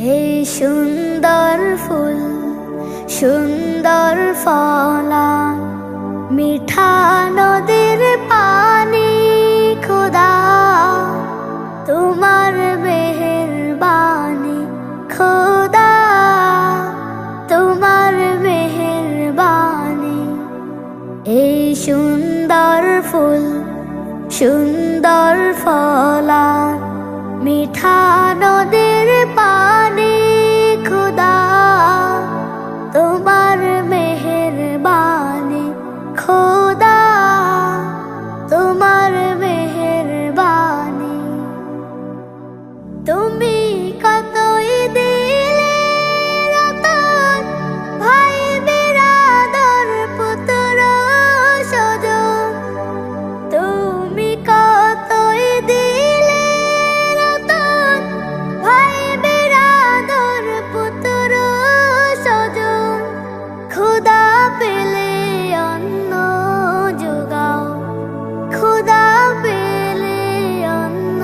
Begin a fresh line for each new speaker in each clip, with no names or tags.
এই সুন্দর ফুল সুন্দর ফলা মিঠা নদীর পানি খোদা তোমার মেহেরবানি খোদা তোমার মেহেরবানি। এই সুন্দর ফুল সুন্দর ফলা মিঠা নদীর পানি খোদা তোমার মেহেরবানি খোদা তোমার মেহেরবানি। তুমি কতই দিলে রতন ভাই বিরাদর পুত্র স্বজন, তুমি কতই দিলে রতন ভাই বিরাদর পুত্র স্বজন। খোদা পেলে অন্ন যোগাও খোদা পেলে অন্ন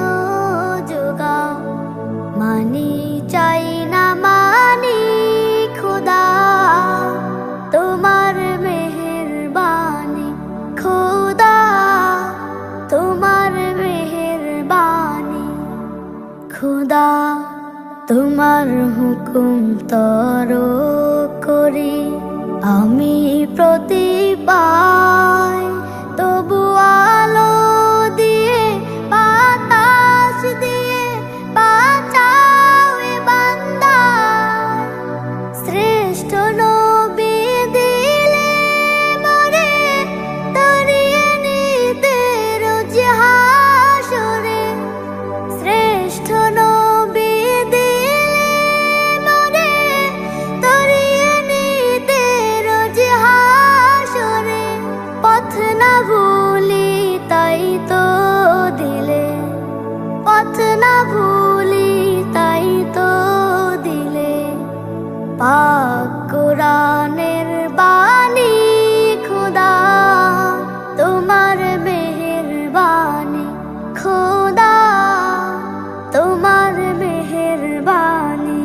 যোগাও, মানি চাই না মানি খোদা তোমার মেহেরবানি খোদা তোমার মেহেরবানি। খোদা তোমার হুকুম তর করি আমি প্রতি পাই, তবু আলো দিয়ে বাতাস দিয়ে বাঁচাও এ বান্দা। শ্রেষ্ঠ নবী দিলে মরে তরিয়ে নিতে রোজ হাসরে। শ্রেষ্ঠ নবী দিলে মরে তরিয়ে নিতে রোজ হাসরে। পথ না ভুলি তাই তো দিলে পথ না ভুলি তাই তো দিলে পাক কোরআনের বাণী খোদা তোমার মেহেরবানি খোদা তোমার মেহেরবানি।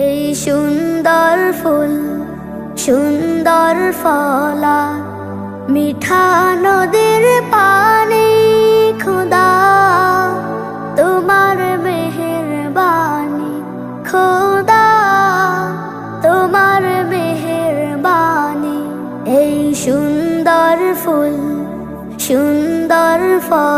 এই সুন্দর ফুল সুন্দর ফলা মিঠা নদীর পানি খোদা তোমার মেহেরবানি খোদা তোমার মেহেরবানি। এই সুন্দর ফুল সুন্দর ফল